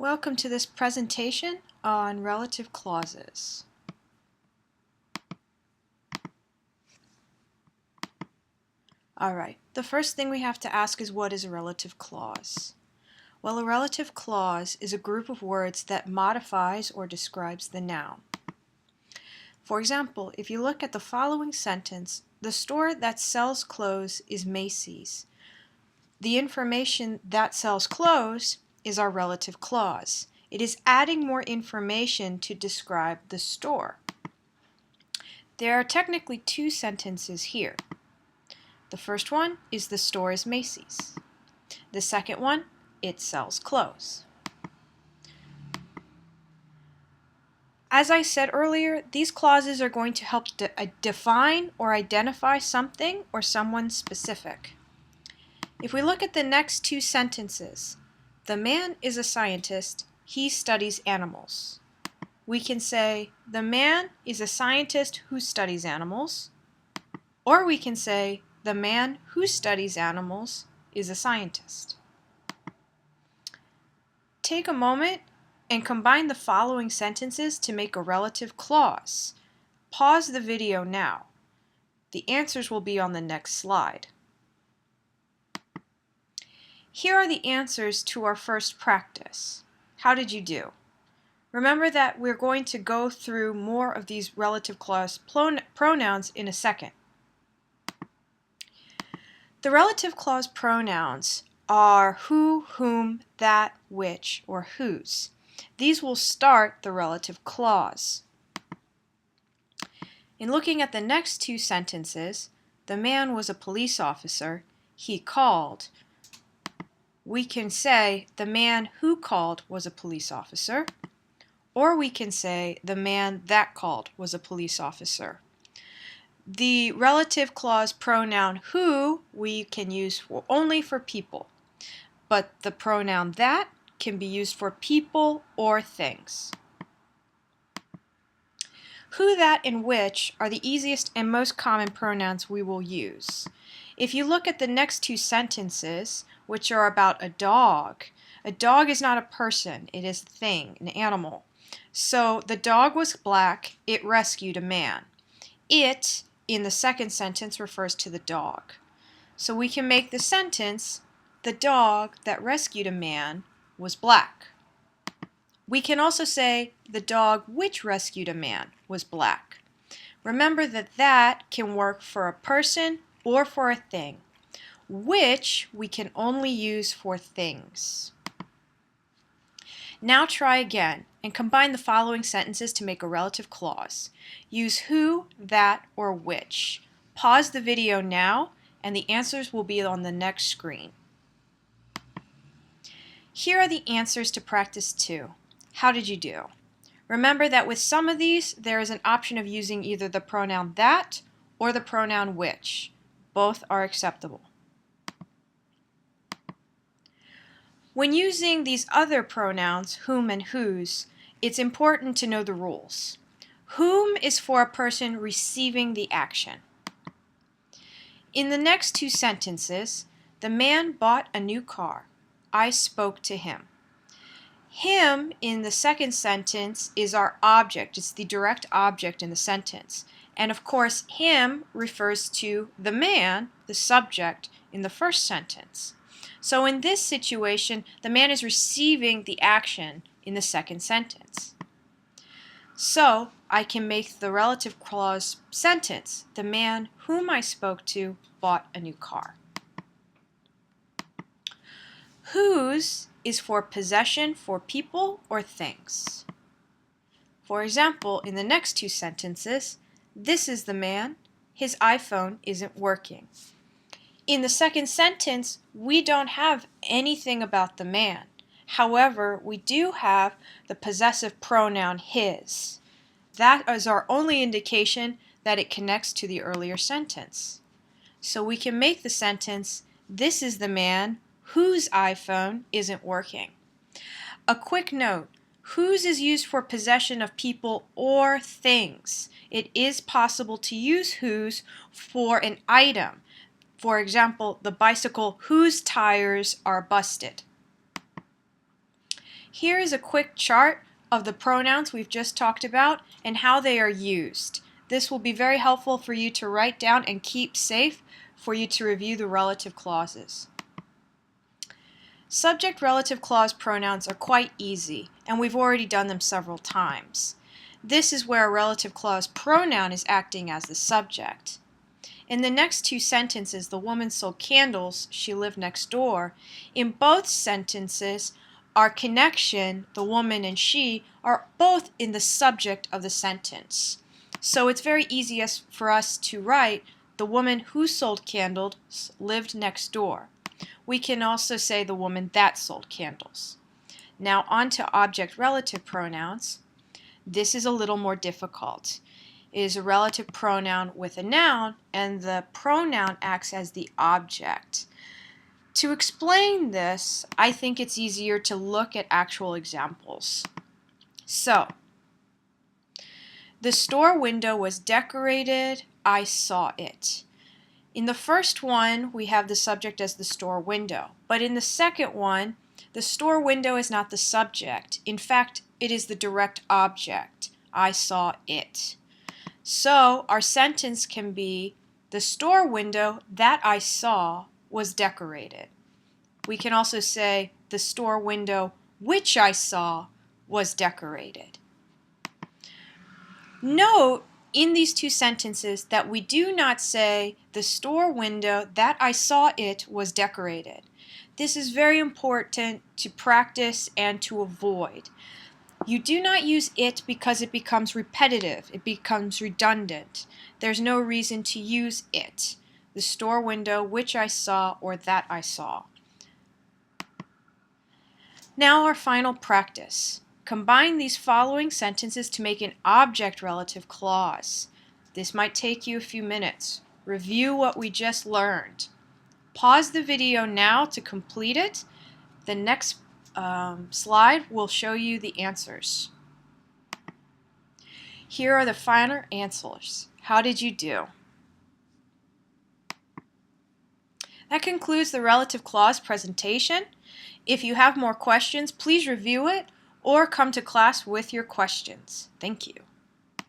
Welcome to this presentation on relative clauses. Alright, the first thing we have to ask is, what is a relative clause? Well, a relative clause is a group of words that modifies or describes the noun. For example, if you look at the following sentence, the store that sells clothes is Macy's. The information that sells clothes is our relative clause. It is adding more information to describe the store. There are technically two sentences here. The first one is the store is Macy's. The second one, it sells clothes. As I said earlier, these clauses are going to help define or identify something or someone specific. If we look at the next two sentences, the man is a scientist, he studies animals. We can say, the man is a scientist who studies animals, or we can say, the man who studies animals is a scientist. Take a moment and combine the following sentences to make a relative clause. Pause the video now. The answers will be on the next slide. Here are the answers to our first practice. How did you do? Remember that we're going to go through more of these relative clause pronouns in a second. The relative clause pronouns are who, whom, that, which, or whose. These will start the relative clause. In looking at the next two sentences, the man was a police officer, he called. We can say the man who called was a police officer, or we can say the man that called was a police officer. The relative clause pronoun who we can use only for people, but the pronoun that can be used for people or things. Who, that, and which are the easiest and most common pronouns we will use. If you look at the next two sentences, which are about a dog is not a person, it is a thing, an animal. So the dog was black, it rescued a man. It, in the second sentence, refers to the dog. So we can make the sentence, the dog that rescued a man was black. We can also say the dog which rescued a man was black. Remember that that can work for a person or for a thing. Which we can only use for things. Now try again and combine the following sentences to make a relative clause. Use who, that, or which. Pause the video now and the answers will be on the next screen. Here are the answers to practice 2. How did you do? Remember that with some of these, there is an option of using either the pronoun that or the pronoun which. Both are acceptable. When using these other pronouns, whom and whose, it's important to know the rules. Whom is for a person receiving the action. In the next two sentences, the man bought a new car. I spoke to him. Him in the second sentence is our object. It's the direct object in the sentence. And of course, him refers to the man, the subject, in the first sentence. So in this situation, the man is receiving the action in the second sentence. So I can make the relative clause sentence, the man whom I spoke to bought a new car. Whose is for possession for people or things. For example, in the next two sentences, this is the man, his iPhone isn't working. In the second sentence, we don't have anything about the man. However, we do have the possessive pronoun his. That is our only indication that it connects to the earlier sentence. So we can make the sentence, this is the man whose iPhone isn't working. A quick note, whose is used for possession of people or things. It is possible to use whose for an item. For example, the bicycle whose tires are busted. Here is a quick chart of the pronouns we've just talked about and how they are used. This will be very helpful for you to write down and keep safe for you to review the relative clauses. Subject-relative clause pronouns are quite easy, and we've already done them several times. This is where a relative clause pronoun is acting as the subject. In the next two sentences, the woman sold candles, she lived next door. In both sentences, our connection, the woman and she, are both in the subject of the sentence. So it's very easy for us to write, the woman who sold candles lived next door. We can also say the woman that sold candles. Now on to object-relative pronouns. This is a little more difficult. It is a relative pronoun with a noun, and the pronoun acts as the object. To explain this, I think it's easier to look at actual examples. So, the store window was decorated, I saw it. In the first one, we have the subject as the store window, but in the second one, the store window is not the subject. In fact, it is the direct object. I saw it. So our sentence can be, the store window that I saw was decorated. We can also say, the store window which I saw was decorated. Note in these two sentences that we do not say, the store window that I saw it was decorated. This is very important to practice and to avoid. You do not use it because it becomes repetitive, it becomes redundant. There's no reason to use it. The store window which I saw or that I saw. Now our final practice. Combine these following sentences to make an object-relative clause. This might take you a few minutes. Review what we just learned. Pause the video now to complete it. The next slide will show you the answers. Here are the final answers. How did you do? That concludes the relative clause presentation. If you have more questions, please review it or come to class with your questions. Thank you.